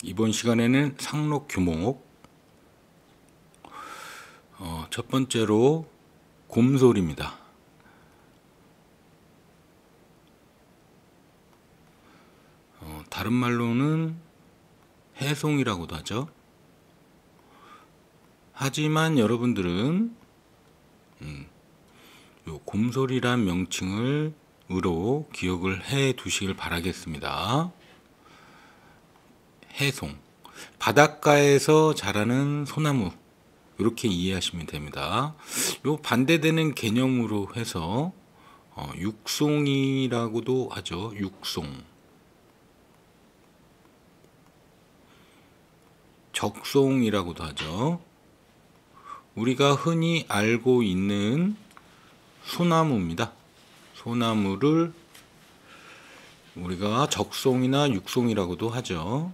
이번 시간에는 상록 규목, 첫 번째로 곰솔입니다. 다른 말로는 해송이라고도 하죠. 하지만 여러분들은 요 곰솔이란 명칭을 으로 기억을 해 두시길 바라겠습니다. 해송, 바닷가에서 자라는 소나무, 이렇게 이해하시면 됩니다. 요 반대되는 개념으로 해서 육송이라고도 하죠. 육송, 적송이라고도 하죠. 우리가 흔히 알고 있는 소나무입니다. 소나무를 우리가 적송이나 육송이라고도 하죠.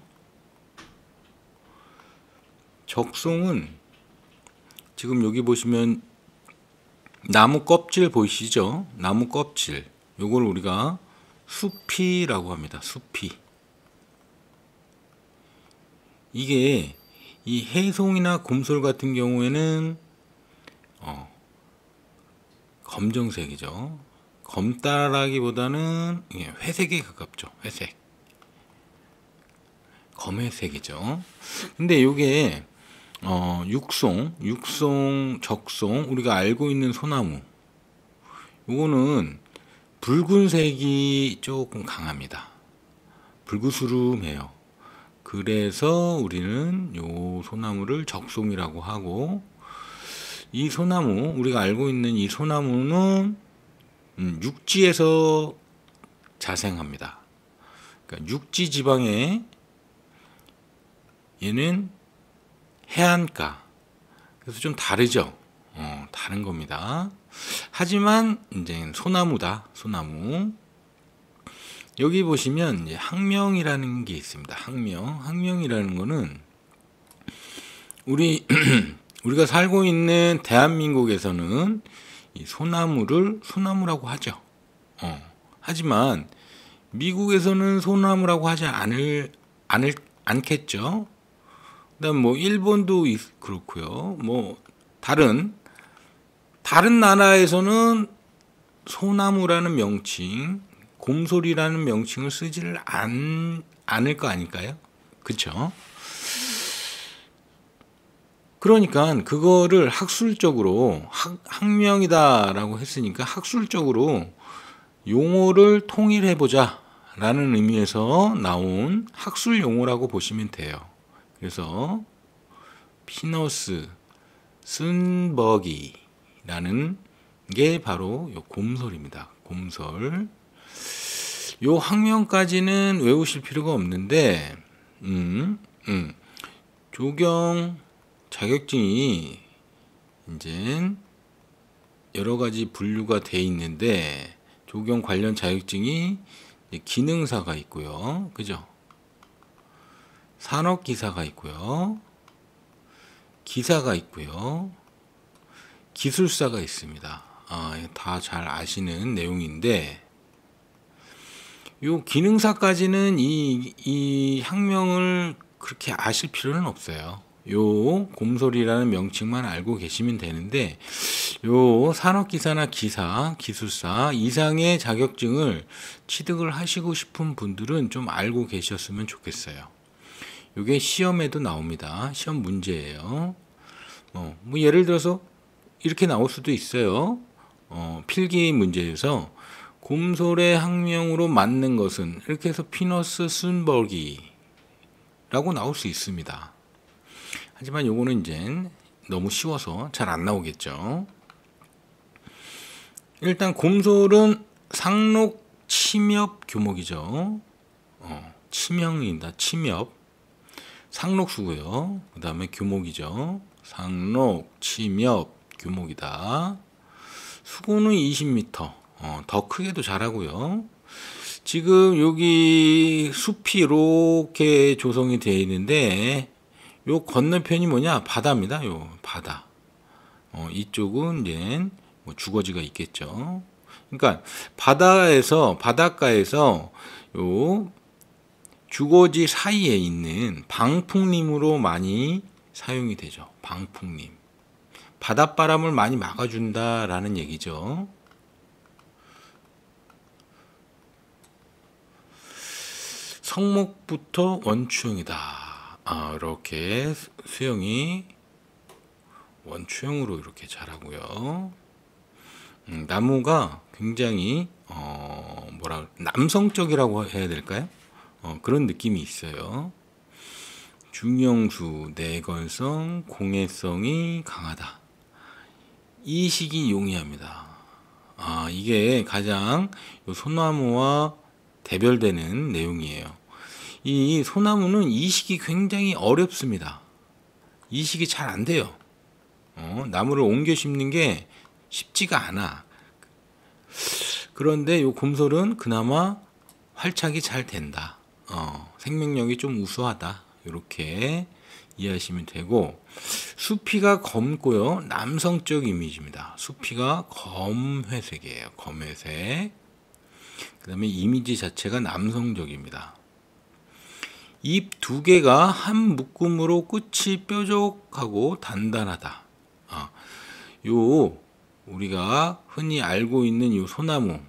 적송은 지금 여기 보시면 나무 껍질 보이시죠? 나무 껍질, 요걸 우리가 수피라고 합니다. 수피. 이게 이 해송이나 곰솔 같은 경우에는 검정색이죠. 검다라기보다는 회색에 가깝죠. 회색, 검회색이죠. 근데 요게 육송, 적송, 우리가 알고 있는 소나무, 요거는 붉은색이 조금 강합니다. 붉으스름해요. 그래서 우리는 요 소나무를 적송이라고 하고, 이 소나무, 우리가 알고 있는 이 소나무는 육지에서 자생합니다. 그러니까 육지 지방에, 얘는 해안가, 그래서 좀 다르죠. 다른 겁니다. 하지만 이제 소나무다, 소나무. 여기 보시면 이제 학명이라는 게 있습니다. 학명이라는 거는 우리가 살고 있는 대한민국에서는 이 소나무를 소나무라고 하죠. 하지만 미국에서는 소나무라고 하지 않겠죠. 그다음 뭐 일본도 그렇고요. 뭐 다른 나라에서는 소나무라는 명칭, 곰솔이라는 명칭을 쓰지를 않을 거 아닐까요? 그렇죠? 그러니까 그거를 학술적으로 학명이다라고 했으니까 학술적으로 용어를 통일해보자 라는 의미에서 나온 학술 용어라고 보시면 돼요. 그래서 피너스 순버기라는 게 바로 요 곰솔입니다. 곰솔. 요 학명까지는 외우실 필요가 없는데 조경 자격증이 이제 여러 가지 분류가 돼 있는데, 조경 관련 자격증이 기능사가 있고요. 그죠? 산업기사가 있고요. 기사가 있고요. 기술사가 있습니다. 다 잘 아시는 내용인데, 요 기능사까지는 이 학명을 그렇게 아실 필요는 없어요. 요 곰솔이라는 명칭만 알고 계시면 되는데, 요 산업기사나 기사, 기술사 이상의 자격증을 취득을 하시고 싶은 분들은 좀 알고 계셨으면 좋겠어요. 요게 시험에도 나옵니다. 시험 문제예요. 뭐 예를 들어서 이렇게 나올 수도 있어요. 필기 문제에서 곰솔의 학명으로 맞는 것은, 이렇게 해서 피너스 순버기라고 나올 수 있습니다. 하지만 요거는 이제 너무 쉬워서 잘 안 나오겠죠. 일단 곰솔은 상록 침엽 교목이죠. 치명입니다. 침엽. 상록수고요. 그 다음에 교목이죠. 상록, 침엽, 교목이다. 수고는 20m. 더 크게도 자라고요. 지금 여기 숲이 이렇게 조성이 되어 있는데, 요 건너편이 뭐냐? 바다입니다. 요 바다. 이쪽은 이제 뭐 주거지가 있겠죠. 그러니까 바닷가에서 요 주거지 사이에 있는 방풍림으로 많이 사용이 되죠. 방풍림. 바닷바람을 많이 막아준다라는 얘기죠. 성목부터 원추형이다. 이렇게 수형이 원추형으로 이렇게 자라고요. 나무가 굉장히 남성적이라고 해야 될까요? 그런 느낌이 있어요. 중형수, 내건성, 공해성이 강하다. 이식이 용이합니다. 이게 가장 소나무와 대별되는 내용이에요. 이 소나무는 이식이 굉장히 어렵습니다. 이식이 잘 안 돼요. 나무를 옮겨 심는 게 쉽지가 않아. 그런데 이 곰솔은 그나마 활착이 잘 된다. 생명력이 좀 우수하다. 이렇게 이해하시면 되고, 수피가 검고요. 남성적 이미지입니다. 수피가 검회색이에요. 검회색. 그 다음에 이미지 자체가 남성적입니다. 잎 두 개가 한 묶음으로 끝이 뾰족하고 단단하다. 우리가 흔히 알고 있는 이 소나무,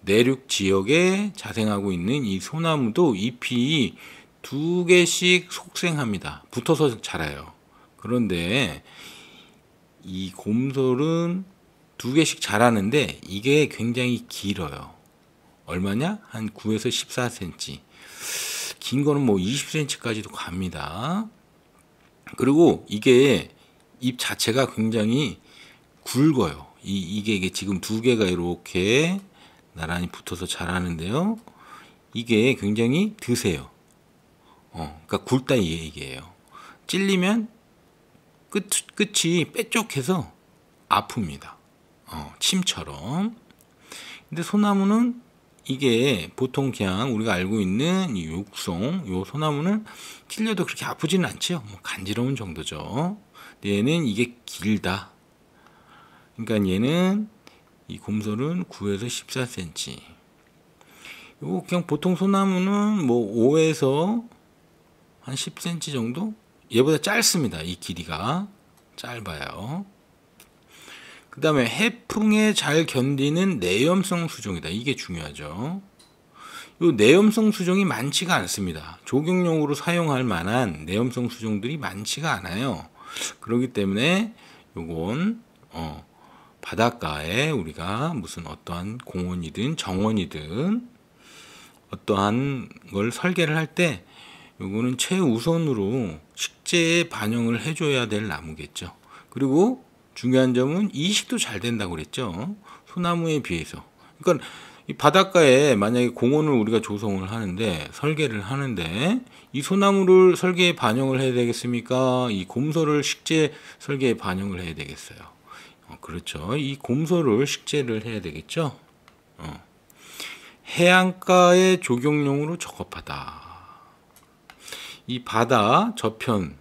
내륙 지역에 자생하고 있는 이 소나무도 잎이 두 개씩 속생합니다. 붙어서 자라요. 그런데 이 곰솔은 두 개씩 자라는데 이게 굉장히 길어요. 얼마냐? 한 9에서 14cm. 긴 거는 뭐 20cm까지도 갑니다. 그리고 이게 잎 자체가 굉장히 굵어요. 이게 지금 두 개가 이렇게 나란히 붙어서 자라는데요. 이게 굉장히 드세요. 그러니까 굵다 이 얘기예요. 찔리면 끝이 빼쪽해서 아픕니다. 침처럼. 근데 소나무는 이게 보통 그냥 우리가 알고 있는 이 육송, 요 소나무는 찔려도 그렇게 아프지는 않죠. 간지러운 정도죠. 얘는 이게 길다. 그러니까 얘는 이 곰솔은 9에서 14cm. 요 그냥 보통 소나무는 뭐 5에서 한 10cm 정도? 얘보다 짧습니다. 이 길이가 짧아요. 그 다음에 해풍에 잘 견디는 내염성 수종이다. 이게 중요하죠. 이 내염성 수종이 많지가 않습니다. 조경용으로 사용할 만한 내염성 수종들이 많지가 않아요. 그렇기 때문에 요건 바닷가에 우리가 무슨 어떠한 공원이든 정원이든 어떠한 걸 설계를 할 때 요거는 최우선으로 식재에 반영을 해줘야 될 나무겠죠. 그리고 중요한 점은 이식도 잘 된다고 그랬죠. 소나무에 비해서. 그러니까 이 바닷가에 만약에 공원을 우리가 조성을 하는데 설계를 하는데 이 소나무를 설계에 반영을 해야 되겠습니까? 이 곰솔을 식재 설계에 반영을 해야 되겠어요. 그렇죠. 이 곰솔을 식재를 해야 되겠죠. 해안가의 조경용으로 적합하다. 이 바다 저편,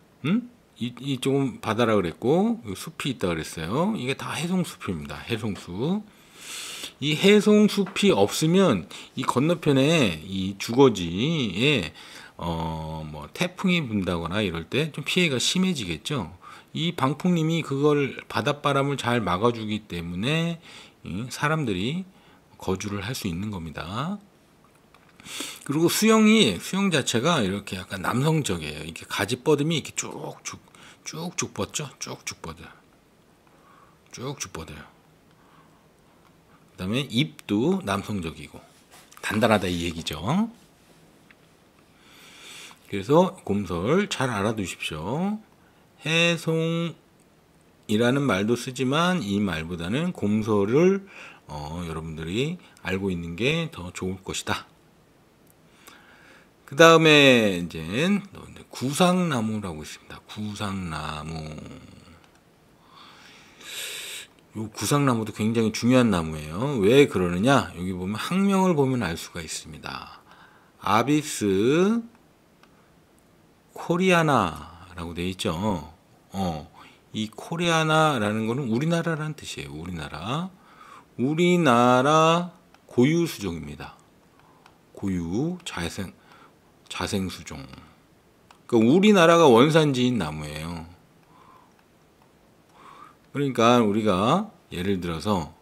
이쪽은 바다라 그랬고 숲이 있다 그랬어요. 이게 다 해송숲입니다. 해송숲. 이 해송숲이 없으면 이 건너편에 이 주거지에 뭐 태풍이 분다거나 이럴 때 좀 피해가 심해지겠죠. 이 방풍림이 그걸 바닷바람을 잘 막아주기 때문에 사람들이 거주를 할 수 있는 겁니다. 그리고 수영 자체가 이렇게 약간 남성적이에요. 이렇게 가지 뻗음이 이렇게 쭉쭉 뻗죠. 쭉쭉 뻗어요. 쭉쭉 뻗어요. 그 다음에 잎도 남성적이고 단단하다 이 얘기죠. 그래서 곰솔 잘 알아두십시오. 해송이라는 말도 쓰지만 이 말보다는 곰솔을 여러분들이 알고 있는 게 더 좋을 것이다. 그 다음에 이제 구상나무라고 있습니다. 구상나무. 이 구상나무도 굉장히 중요한 나무예요. 왜 그러느냐? 여기 보면 학명을 보면 알 수가 있습니다. 아비스 코리아나라고 되어 있죠. 이 코리아나라는 거는 우리나라라는 뜻이에요. 우리나라 고유 수종입니다. 고유 자생수종. 그러니까 우리나라가 원산지인 나무예요. 그러니까 우리가 예를 들어서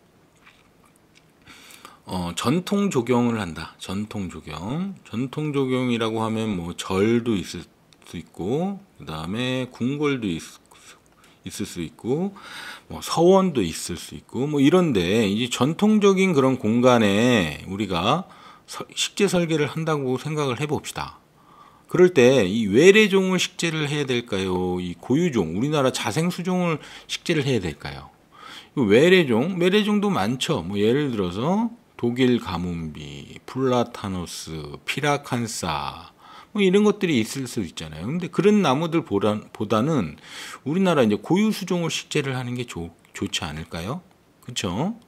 전통 조경을 한다. 전통 조경. 전통 조경이라고 하면 뭐 절도 있을 수 있고, 그 다음에 궁궐도 있을 수 있고, 뭐 서원도 있을 수 있고, 뭐 이런데 이제 전통적인 그런 공간에 우리가 식재 설계를 한다고 생각을 해봅시다. 그럴 때 이 외래종을 식재를 해야 될까요? 이 고유종, 우리나라 자생수종을 식재를 해야 될까요? 외래종도 많죠. 뭐 예를 들어서 독일 가뭄비, 플라타노스, 피라칸사, 뭐 이런 것들이 있을 수 있잖아요. 근데 그런 나무들보다는 우리나라 이제 고유 수종을 식재를 하는 게 좋지 않을까요? 그렇죠?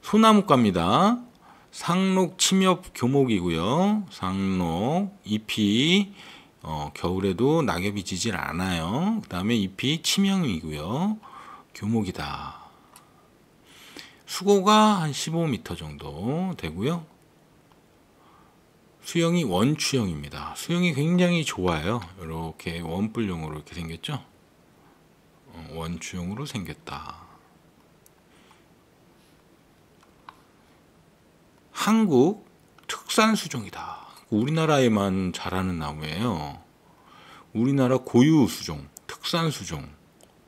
소나무과입니다. 상록 침엽 교목이고요. 상록 잎이 겨울에도 낙엽이 지질 않아요. 그 다음에 잎이 치명이고요. 교목이다. 수고가 한 15m 정도 되고요. 수형이 원추형입니다. 수형이 굉장히 좋아요. 이렇게 원뿔용으로 이렇게 생겼죠. 원추형으로 생겼다. 한국 특산 수종이다. 우리나라에만 자라는 나무예요. 우리나라 고유 수종, 특산 수종.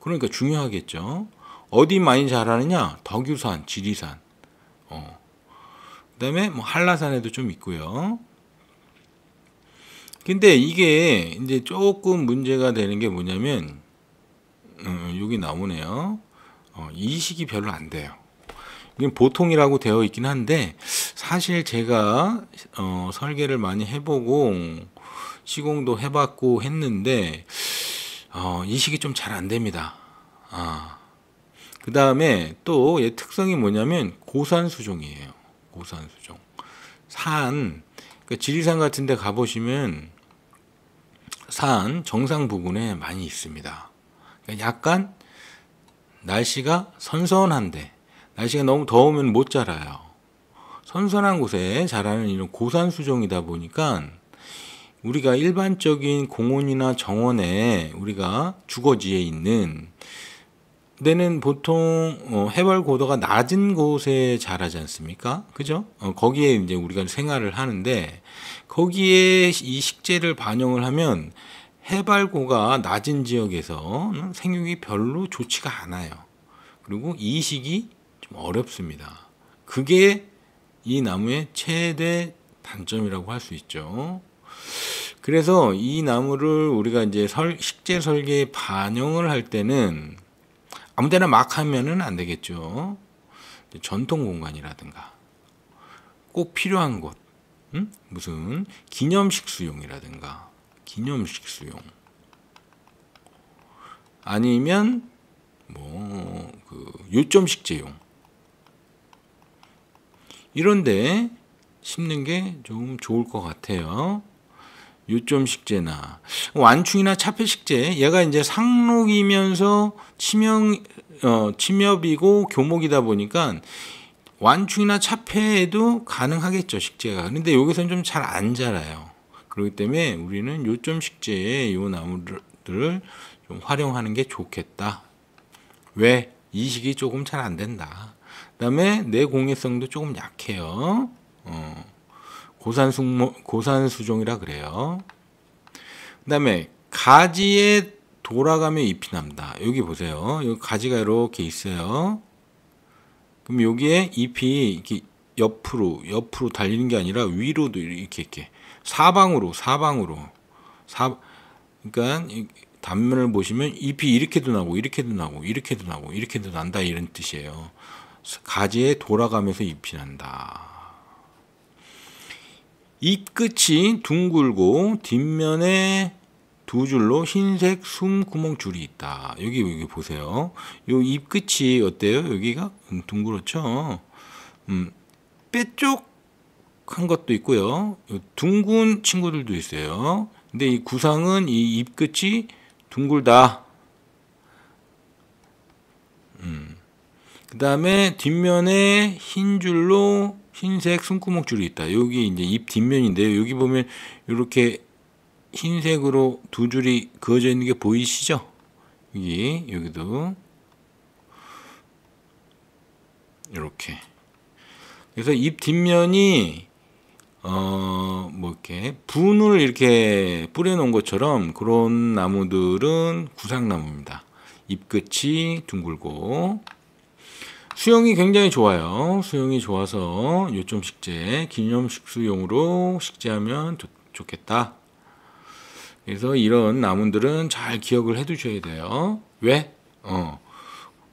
그러니까 중요하겠죠. 어디 많이 자라느냐? 덕유산, 지리산. 그다음에 뭐 한라산에도 좀 있고요. 근데 이게 이제 조금 문제가 되는 게 뭐냐면 여기 나오네요. 이식이 별로 안 돼요. 이건 보통이라고 되어 있긴 한데 사실 제가 설계를 많이 해보고 시공도 해봤고 했는데 이식이 좀 잘 안 됩니다. 그 다음에 또 얘 특성이 뭐냐면 고산수종이에요. 고산수종. 그러니까 지리산 같은 데 가보시면 산 정상 부근에 많이 있습니다. 그러니까 약간 날씨가 선선한데 날씨가 너무 더우면 못 자라요. 선선한 곳에 자라는 이런 고산수종이다 보니까 우리가 일반적인 공원이나 정원에 우리가 주거지에 있는 데는 보통 해발 고도가 낮은 곳에 자라지 않습니까? 그죠? 거기에 이제 우리가 생활을 하는데 거기에 이 식재를 반영을 하면 해발고가 낮은 지역에서는 생육이 별로 좋지가 않아요. 그리고 이식이 좀 어렵습니다. 그게 이 나무의 최대 단점이라고 할 수 있죠. 그래서 이 나무를 우리가 이제 식재 설계에 반영을 할 때는 아무데나 막 하면은 안 되겠죠. 전통 공간이라든가 꼭 필요한 곳, 무슨 기념식 수용이라든가 기념식 수용, 아니면 뭐 그 요점 식재용 이런데 심는 게 좀 좋을 것 같아요. 요점 식재나 완충이나 차폐 식재, 얘가 이제 상록이면서 침엽이고 교목이다 보니까 완충이나 차폐에도 가능하겠죠, 식재가. 근데 여기서는 좀 잘 안 자라요. 그렇기 때문에 우리는 요점 식재에 요 나무들을 좀 활용하는 게 좋겠다. 왜? 이식이 조금 잘 안 된다. 그다음에 내공해성도 조금 약해요. 고산수종이라 그래요. 그다음에 가지에 돌아가며 잎이 납니다. 여기 보세요. 여기 가지가 이렇게 있어요. 그럼 여기에 잎이 이렇게 옆으로 달리는 게 아니라 위로도 이렇게 사방으로. 그러니까 단면을 보시면 잎이 이렇게도 나고 이렇게도 난다 이런 뜻이에요. 가지에 돌아가면서 잎이 난다. 잎 끝이 둥글고 뒷면에 두 줄로 흰색 숨구멍 줄이 있다. 여기 보세요. 요 잎 끝이 어때요? 여기가 둥그렇죠. 뾰족한 것도 있고요. 둥근 친구들도 있어요. 근데 이 구상은 이 잎 끝이 둥글다. 그 다음에 뒷면에 흰 흰색 숨구멍줄이 있다. 여기 이제 입 뒷면인데요. 여기 보면 이렇게 흰색으로 두 줄이 그어져 있는 게 보이시죠? 여기도 이렇게. 그래서 입 뒷면이 뭐 이렇게 분을 이렇게 뿌려놓은 것처럼 그런 나무들은 구상나무입니다. 잎끝이 둥글고 수영이 굉장히 좋아요. 수영이 좋아서 요점 식재, 기념식수용으로 식재하면 좋겠다. 그래서 이런 나무들은 잘 기억을 해 두셔야 돼요. 왜?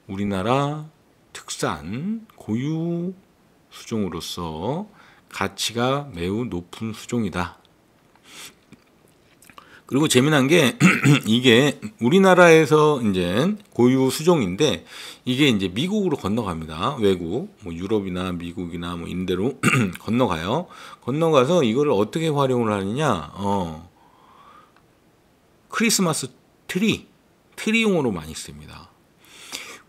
우리나라 특산 고유 수종으로서 가치가 매우 높은 수종이다. 그리고 재미난 게 이게 우리나라에서 이제 고유 수종인데 이게 이제 미국으로 건너갑니다. 외국, 뭐 유럽이나 미국이나 뭐 인대로 건너가요. 건너가서 이거를 어떻게 활용을 하느냐? 크리스마스 트리용으로 많이 씁니다.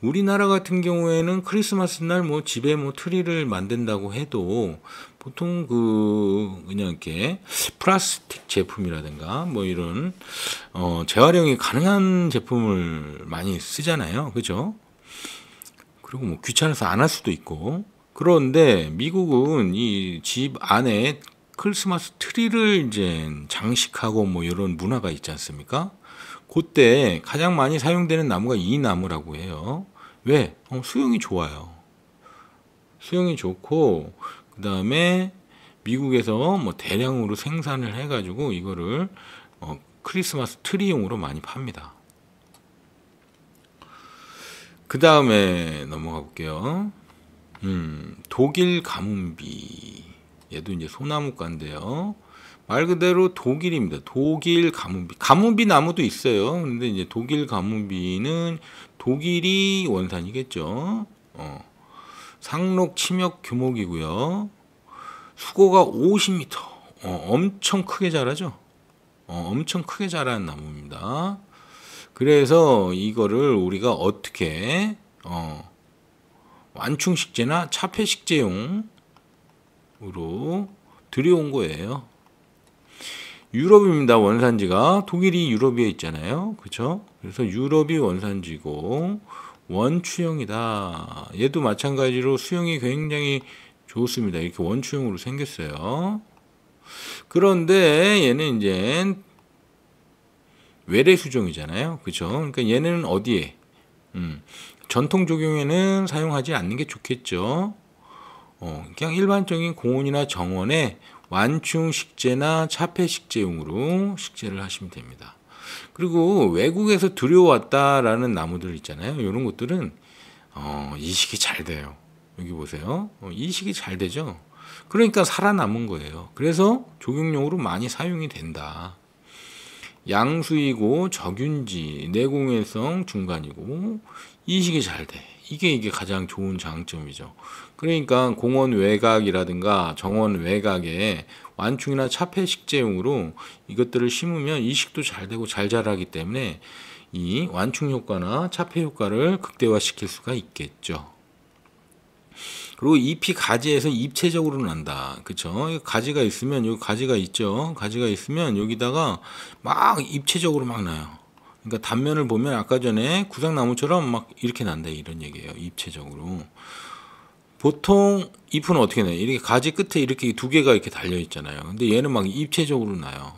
우리나라 같은 경우에는 크리스마스 날 뭐 집에 뭐 트리를 만든다고 해도 보통 그냥 이렇게 플라스틱 제품이라든가 뭐 이런 재활용이 가능한 제품을 많이 쓰잖아요. 그죠? 그리고 뭐 귀찮아서 안 할 수도 있고. 그런데 미국은 이 집 안에 크리스마스 트리를 이제 장식하고 뭐 이런 문화가 있지 않습니까? 그때 가장 많이 사용되는 나무가 이 나무라고 해요. 왜? 수용이 좋아요. 수용이 좋고 그 다음에 미국에서 뭐 대량으로 생산을 해가지고 이거를 크리스마스 트리용으로 많이 팝니다. 그 다음에 넘어가 볼게요. 독일 가문비. 얘도 이제 소나무과인데요. 말 그대로 독일입니다. 독일 가문비. 가문비 나무도 있어요. 근데 이제 독일 가문비는 독일이 원산이겠죠. 상록 침역 규목이고요. 수고가 50m. 엄청 크게 자라죠. 엄청 크게 자라는 나무입니다. 그래서 이거를 우리가 어떻게 완충식재나 차폐식재용으로 들여온 거예요. 유럽입니다. 원산지가 독일이 유럽에 있잖아요. 그렇죠? 그래서 유럽이 원산지고 원추형이다. 얘도 마찬가지로 수형이 굉장히 좋습니다. 이렇게 원추형으로 생겼어요. 그런데 얘는 이제 외래 수종이잖아요. 그렇죠? 그러니까 얘는 어디에 전통 적용에는 사용하지 않는 게 좋겠죠. 그냥 일반적인 공원이나 정원에 완충 식재나 차폐 식재용으로 식재를 하시면 됩니다. 그리고 외국에서 들여왔다라는 나무들 있잖아요. 이런 것들은 이식이 잘 돼요. 여기 보세요. 이식이 잘 되죠. 그러니까 살아남은 거예요. 그래서 조경용으로 많이 사용이 된다. 양수이고 적윤지, 내공해성 중간이고 이식이 잘 돼. 이게 가장 좋은 장점이죠. 그러니까 공원 외곽이라든가 정원 외곽에 완충이나 차폐 식재용으로 이것들을 심으면 이식도 잘 되고 잘 자라기 때문에 이 완충 효과나 차폐 효과를 극대화시킬 수가 있겠죠. 그리고 잎이 가지에서 입체적으로 난다. 그쵸? 가지가 있으면, 여기 가지가 있죠? 가지가 있으면 여기다가 막 입체적으로 막 나요. 그러니까 단면을 보면 아까 전에 구상나무처럼 막 이렇게 난다. 이런 얘기예요. 입체적으로. 보통 잎은 어떻게 나요? 이렇게 가지 끝에 이렇게 두 개가 이렇게 달려 있잖아요. 근데 얘는 막 입체적으로 나요.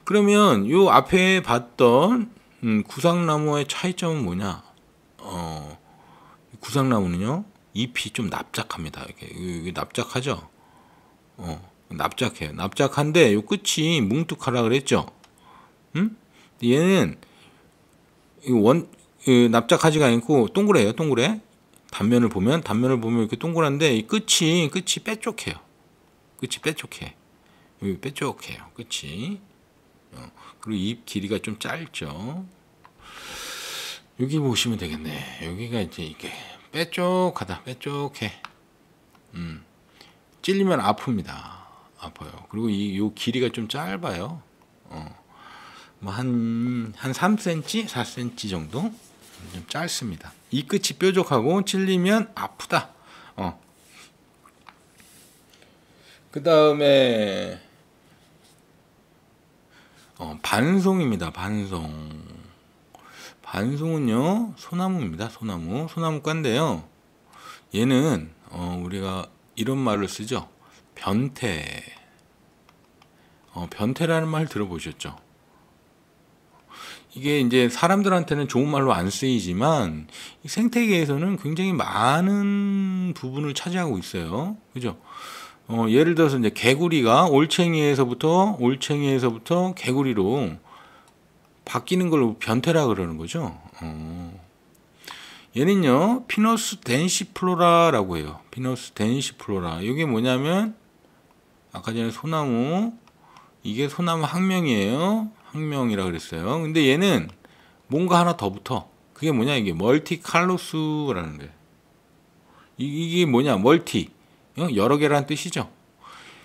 그러면 요 앞에 봤던 구상나무의 차이점은 뭐냐? 구상나무는요. 잎이 좀 납작합니다. 이게 납작하죠? 납작해요. 납작한데 요 끝이 뭉툭하라 그랬죠? 얘는 납작하지가 않고 동그래요. 동그래. 단면을 보면 이렇게 동그란데 이 끝이 뾰족해요. 끝이 뾰족해. 여기 뾰족해요. 끝이. 그리고 잎 길이가 좀 짧죠. 여기 보시면 되겠네. 여기가 이제 이게 뾰족하다. 뾰족해. 찔리면 아픕니다. 아파요. 그리고 요 길이가 좀 짧아요. 뭐 한 3cm, 4cm 정도? 좀 짧습니다. 이 끝이 뾰족하고 찔리면 아프다. 그 다음에 반송입니다. 반송은요 소나무입니다. 소나무과인데요. 얘는 우리가 이런 말을 쓰죠. 변태라는 말 들어보셨죠? 이게 이제 사람들한테는 좋은 말로 안 쓰이지만 생태계에서는 굉장히 많은 부분을 차지하고 있어요. 그죠? 예를 들어서 이제 개구리가 올챙이에서부터 개구리로 바뀌는 걸 변태라 그러는 거죠. 얘는요 피너스 덴시플로라라고 해요. 피너스 덴시플로라. 이게 뭐냐면 아까 전에 소나무, 이게 소나무 학명이에요. 학명이라 그랬어요. 근데 얘는 뭔가 하나 더 붙어. 그게 뭐냐, 이게 멀티칼로스라는 거예요. 이게 뭐냐, 멀티, 여러 개라는 뜻이죠.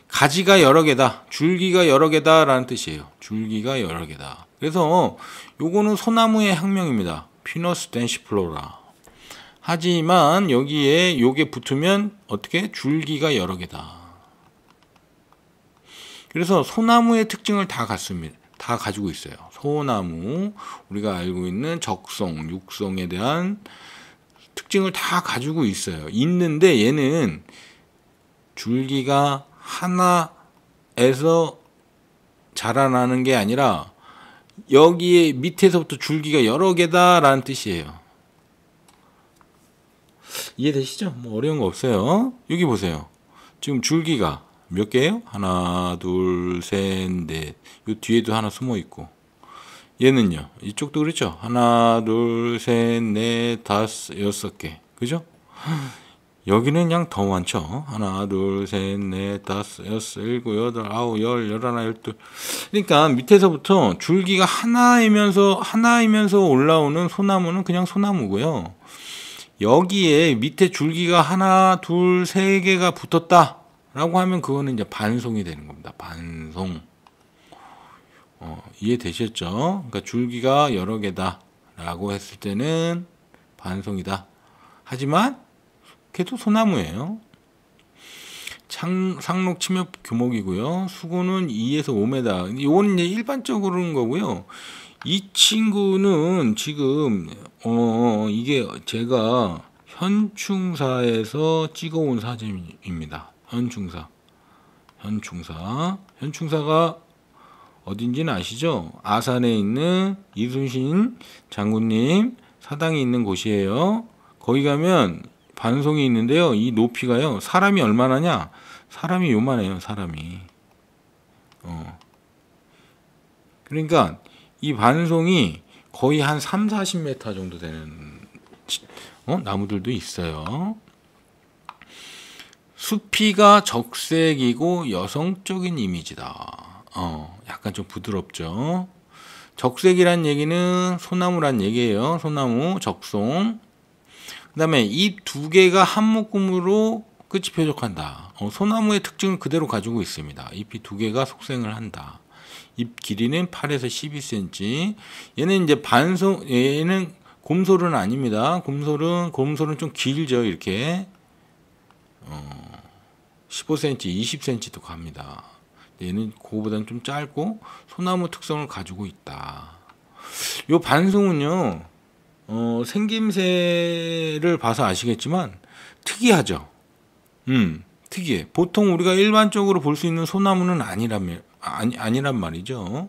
가지가 여러 개다, 줄기가 여러 개다라는 뜻이에요. 줄기가 여러 개다. 그래서 요거는 소나무의 학명입니다. 피너스 덴시플로라. 하지만 여기에 요게 붙으면 어떻게? 줄기가 여러 개다. 그래서 소나무의 특징을 다 가지고 있어요. 소나무, 우리가 알고 있는 적송, 육송에 대한 특징을 다 가지고 있어요. 있는데 얘는 줄기가 하나에서 자라나는 게 아니라 여기에 밑에서부터 줄기가 여러 개다라는 뜻이에요. 이해되시죠? 뭐 어려운 거 없어요. 여기 보세요. 지금 줄기가 몇 개예요? 하나, 둘, 셋, 넷. 요 뒤에도 하나 숨어 있고. 얘는요. 이쪽도 그렇죠? 하나, 둘, 셋, 넷, 다섯, 여섯 개. 그죠? 여기는 그냥 더 많죠. 하나, 둘, 셋, 넷, 다섯, 여섯, 일곱, 여덟, 아홉, 열, 열하나, 열둘. 그러니까 밑에서부터 줄기가 하나이면서 올라오는 소나무는 그냥 소나무고요. 여기에 밑에 줄기가 하나, 둘, 세 개가 붙었다 라고 하면 그거는 이제 반송이 되는 겁니다. 반송. 이해되셨죠? 그러니까 줄기가 여러 개다 라고 했을 때는 반송이다. 하지만 걔도 소나무예요. 상록 침엽 교목이고요. 수고는 2에서 5m. 이거는 이제 일반적으로는 거고요. 이 친구는 지금 이게 제가 현충사에서 찍어온 사진입니다. 현충사가 어딘지는 아시죠? 아산에 있는 이순신 장군님 사당이 있는 곳이에요. 거기 가면 반송이 있는데요. 이 높이가요. 사람이 얼마나냐? 사람이 요만해요. 사람이. 그러니까 이 반송이 거의 한 3, 40m 정도 되는 나무들도 있어요. 수피가 적색이고 여성적인 이미지다. 약간 좀 부드럽죠. 적색이란 얘기는 소나무란 얘기예요. 소나무, 적송. 그 다음에 이 두 개가 한 묶음으로 끝이 뾰족한다. 소나무의 특징을 그대로 가지고 있습니다. 잎이 두 개가 속생을 한다. 잎 길이는 8에서 12cm. 얘는 이제 얘는 곰솔은 아닙니다. 곰솔은 좀 길죠. 이렇게 15cm, 20cm도 갑니다. 얘는 그거보다는 좀 짧고 소나무 특성을 가지고 있다. 요 반송은요, 생김새를 봐서 아시겠지만 특이하죠. 특이해. 보통 우리가 일반적으로 볼 수 있는 소나무는 아니란 말이죠.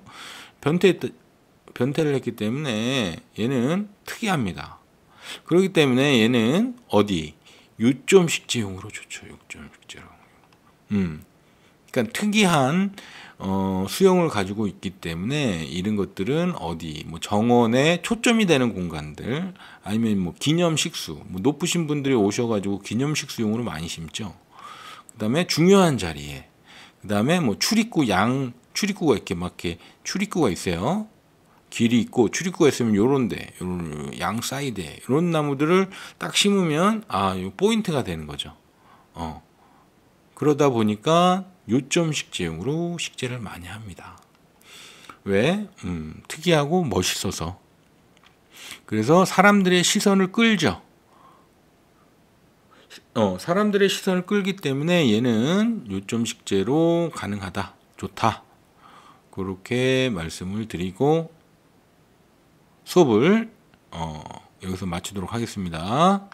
변태를 했기 때문에 얘는 특이합니다. 그렇기 때문에 얘는 유점식재용으로 좋죠. 유점식재용. 그러니까 특이한 수영을 가지고 있기 때문에 이런 것들은 뭐 정원에 초점이 되는 공간들, 아니면 뭐 기념식수, 높으신 분들이 오셔가지고 기념식수용으로 많이 심죠. 그다음에 중요한 자리에, 그다음에 뭐 출입구가 이렇게 출입구가 있어요. 길이 있고 출입구가 있으면 요런데, 요런 양 사이드에 이런 나무들을 딱 심으면 요 포인트가 되는 거죠. 그러다 보니까 요점식재용으로 식재를 많이 합니다. 왜? 특이하고 멋있어서. 그래서 사람들의 시선을 끌죠. 사람들의 시선을 끌기 때문에 얘는 요점 식재로 가능하다, 좋다. 그렇게 말씀을 드리고 수업을 여기서 마치도록 하겠습니다.